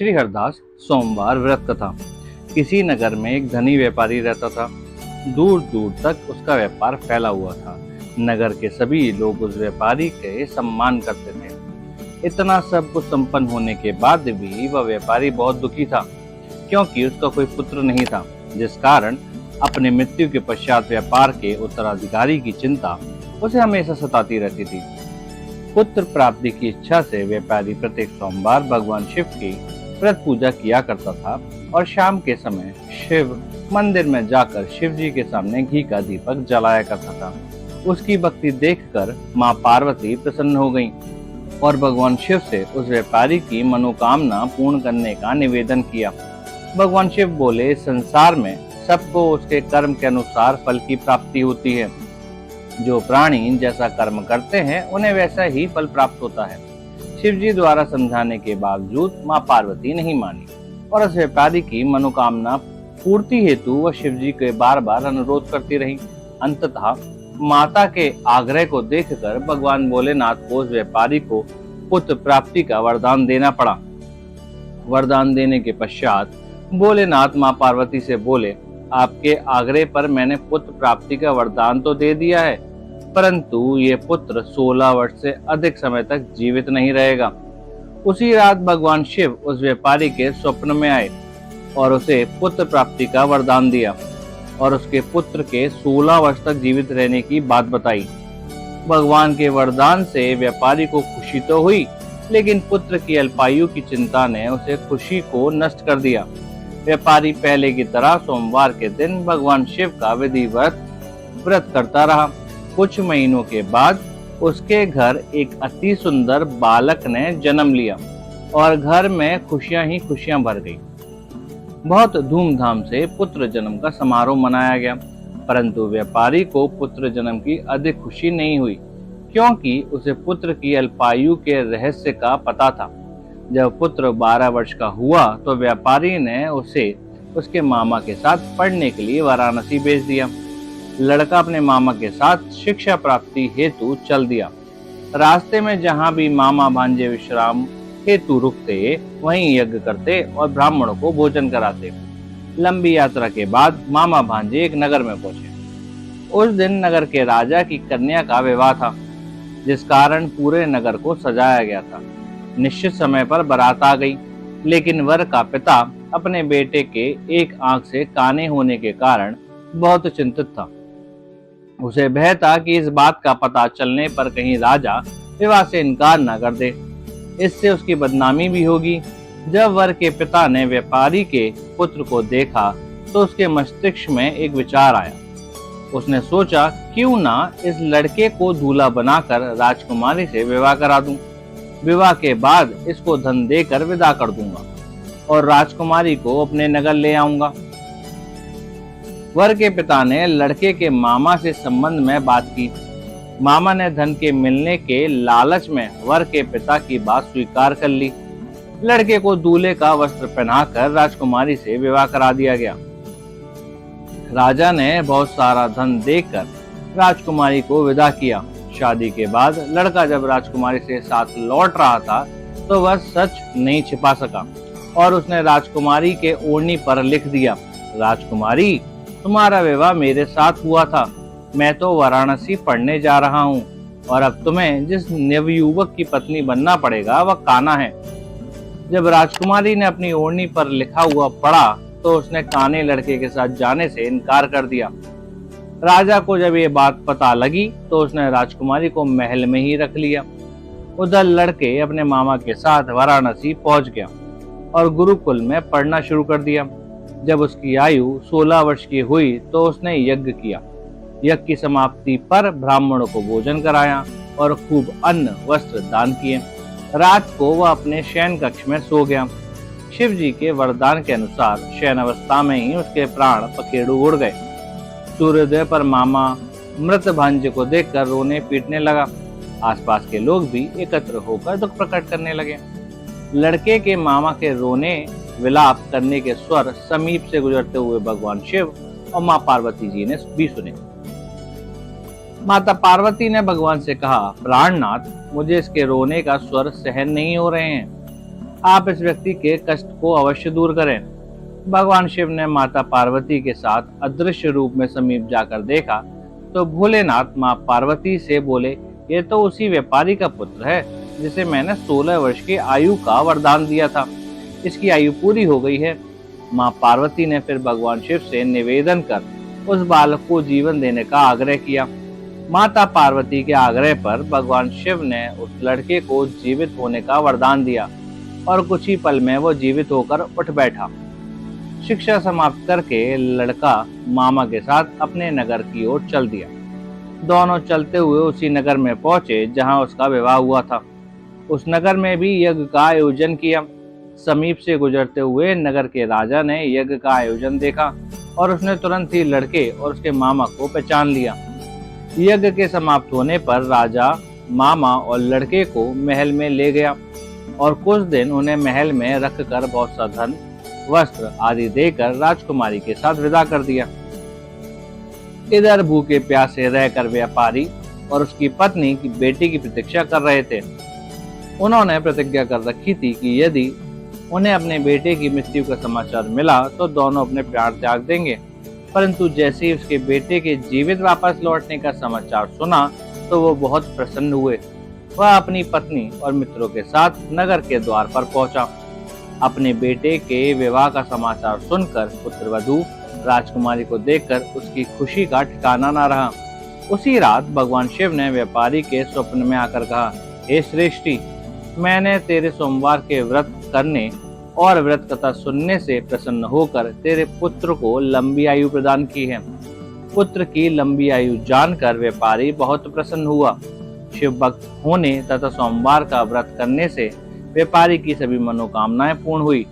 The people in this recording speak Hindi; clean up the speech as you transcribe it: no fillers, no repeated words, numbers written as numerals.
श्री हरदास सोमवार व्रत कथा। किसी नगर में एक धनी व्यापारी रहता था। दूर दूर तक उसका व्यापार फैला हुआ था। नगर के सभी लोग उस व्यापारी के सम्मान करते थे। इतना सब कुछ संपन्न होने के बाद भी वह व्यापारी बहुत दुखी था, क्योंकि उसका कोई पुत्र नहीं था, जिस कारण अपने मृत्यु के पश्चात व्यापार के उत्तराधिकारी की चिंता उसे हमेशा सताती रहती थी। पुत्र प्राप्ति की इच्छा से व्यापारी प्रत्येक सोमवार भगवान शिव की व्रत पूजा किया करता था और शाम के समय शिव मंदिर में जाकर शिव जी के सामने घी का दीपक जलाया करता था। उसकी भक्ति देखकर माँ पार्वती प्रसन्न हो गईं और भगवान शिव से उस व्यापारी की मनोकामना पूर्ण करने का निवेदन किया। भगवान शिव बोले, संसार में सबको उसके कर्म के अनुसार फल की प्राप्ति होती है। जो प्राणी जैसा कर्म करते हैं उन्हें वैसा ही फल प्राप्त होता है। शिव जी द्वारा समझाने के बावजूद माँ पार्वती नहीं मानी और उस व्यापारी की मनोकामना पूर्ति हेतु वह शिव जी के बार बार अनुरोध करती रही। अंततः माता के आग्रह को देखकर भगवान भोलेनाथ को उस व्यापारी को पुत्र प्राप्ति का वरदान देना पड़ा। वरदान देने के पश्चात भोलेनाथ माँ पार्वती से बोले, आपके आग्रह पर मैंने पुत्र प्राप्ति का वरदान तो दे दिया है, परंतु ये पुत्र 16 वर्ष से अधिक समय तक जीवित नहीं रहेगा। उसी रात भगवान शिव उस व्यापारी के स्वप्न में आए और उसे पुत्र प्राप्ति का वरदान दिया और उसके पुत्र के 16 वर्ष तक जीवित रहने की बात बताई। भगवान के वरदान से व्यापारी को खुशी तो हुई, लेकिन पुत्र की अल्पायु की चिंता ने उसे खुशी को नष्ट कर दिया। व्यापारी पहले की तरह सोमवार के दिन भगवान शिव का विधिवत व्रत करता रहा। कुछ महीनों के बाद उसके घर एक अति सुंदर बालक ने जन्म लिया और घर में खुशियां ही खुशियां भर गई। बहुत धूमधाम से पुत्र जन्म का समारोह मनाया गया, परंतु व्यापारी को पुत्र जन्म की अधिक खुशी नहीं हुई, क्योंकि उसे पुत्र की अल्पायु के रहस्य का पता था। जब पुत्र 12 वर्ष का हुआ तो व्यापारी ने उसे उसके मामा के साथ पढ़ने के लिए वाराणसी भेज दिया। लड़का अपने मामा के साथ शिक्षा प्राप्ति हेतु चल दिया। रास्ते में जहाँ भी मामा भांजे विश्राम हेतु रुकते, वहीं यज्ञ करते और ब्राह्मणों को भोजन कराते। लंबी यात्रा के बाद मामा भांजे एक नगर में पहुंचे। उस दिन नगर के राजा की कन्या का विवाह था, जिस कारण पूरे नगर को सजाया गया था। निश्चित समय पर बारात आ गई, लेकिन वर का पिता अपने बेटे के एक आंख से काने होने के कारण बहुत चिंतित था। उसे भय था कि इस बात का पता चलने पर कहीं राजा विवाह से इनकार न कर दे, इससे उसकी बदनामी भी होगी। जब वर के पिता ने व्यापारी के पुत्र को देखा तो उसके मस्तिष्क में एक विचार आया। उसने सोचा, क्यों ना इस लड़के को दूल्हा बनाकर राजकुमारी से विवाह करा दूं। विवाह के बाद इसको धन देकर विदा कर दूंगा और राजकुमारी को अपने नगर ले आऊंगा। वर के पिता ने लड़के के मामा से संबंध में बात की। मामा ने धन के मिलने के लालच में वर के पिता की बात स्वीकार कर ली। लड़के को दूल्हे का वस्त्र पहनाकर राजकुमारी से विवाह करा दिया गया। राजा ने बहुत सारा धन देकर राजकुमारी को विदा किया। शादी के बाद लड़का जब राजकुमारी से साथ लौट रहा था तो वह सच नहीं छिपा सका और उसने राजकुमारी के ओढ़नी पर लिख दिया, राजकुमारी, तुम्हारा विवाह मेरे साथ हुआ था। मैं तो वाराणसी पढ़ने जा रहा हूँ और अब तुम्हें जिस नवयुवक की पत्नी बनना पड़ेगा वह काना है। जब राजकुमारी ने अपनी ओढ़नी पर लिखा हुआ पढ़ा तो उसने काने लड़के के साथ जाने से इनकार कर दिया। राजा को जब ये बात पता लगी तो उसने राजकुमारी को महल में ही रख लिया। उधर लड़के अपने मामा के साथ वाराणसी पहुंच गया और गुरुकुल में पढ़ना शुरू कर दिया। जब उसकी आयु 16 वर्ष की हुई तो उसने यज्ञ किया। यज्ञ की समाप्ति पर ब्राह्मणों को भोजन कराया और खूब अन्न वस्त्र दान किए। रात को वह अपने शयन कक्ष में सो गया। शिव जी के वरदान के अनुसार शयन अवस्था में ही उसके प्राण पखेरु उड़ गए। सूर्योदय पर मामा मृत भांजे को देखकर रोने पीटने लगा। आसपास के लोग भी एकत्र होकर दुख प्रकट करने लगे। लड़के के मामा के रोने विलाप करने के स्वर समीप से गुजरते हुए भगवान शिव और माँ पार्वती जी ने भी सुने। माता पार्वती ने भगवान से कहा, प्राणनाथ, मुझे इसके रोने का स्वर सहन नहीं हो रहे हैं। आप इस व्यक्ति के कष्ट को अवश्य दूर करें। भगवान शिव ने माता पार्वती के साथ अदृश्य रूप में समीप जाकर देखा तो भोलेनाथ माँ पार्वती से बोले, ये तो उसी व्यापारी का पुत्र है जिसे मैंने 16 वर्ष की आयु का वरदान दिया था। इसकी आयु पूरी हो गई है। माँ पार्वती ने फिर भगवान शिव से निवेदन कर उस बालक को जीवन देने का आग्रह किया। माता पार्वती के आग्रह पर भगवान शिव ने उस लड़के को जीवित होने का वरदान दिया और कुछ ही पल में वो जीवित होकर उठ बैठा। शिक्षा समाप्त करके लड़का मामा के साथ अपने नगर की ओर चल दिया। दोनों चलते हुए उसी नगर में पहुंचे जहां उसका विवाह हुआ था। उस नगर में भी यज्ञ का आयोजन किया। समीप से गुजरते हुए नगर के राजा ने यज्ञ का आयोजन देखा और उसने तुरंत ही लड़के और उसके मामा को पहचान लिया। यज्ञ के समाप्त होने पर राजा मामा और लड़के को महल में ले गया और कुछ दिन उन्हें महल में रखकर बहुत सा धन, वस्त्र आदि देकर राजकुमारी के साथ विदा कर दिया। इधर भूखे प्यासे रहकर व्यापारी और उसकी पत्नी की बेटी की प्रतीक्षा कर रहे थे। उन्होंने प्रतिज्ञा कर रखी थी कि यदि उन्हें अपने बेटे की मृत्यु का समाचार मिला तो दोनों अपने प्राण त्याग देंगे। परंतु जैसे ही उसके बेटे के जीवित वापस लौटने का समाचार सुना तो वो बहुत प्रसन्न हुए। वह अपनी पत्नी और मित्रों के साथ नगर के द्वार पर पहुंचा। अपने बेटे के विवाह का समाचार सुनकर पुत्रवधू राजकुमारी को देखकर उसकी खुशी का ठिकाना न रहा। उसी रात भगवान शिव ने व्यापारी के स्वप्न में आकर कहा, हे श्रेष्ठी, मैंने तेरे सोमवार के व्रत करने और व्रत कथा सुनने से प्रसन्न होकर तेरे पुत्र को लंबी आयु प्रदान की है। पुत्र की लंबी आयु जानकर व्यापारी बहुत प्रसन्न हुआ। शिव भक्त होने तथा सोमवार का व्रत करने से व्यापारी की सभी मनोकामनाएं पूर्ण हुई।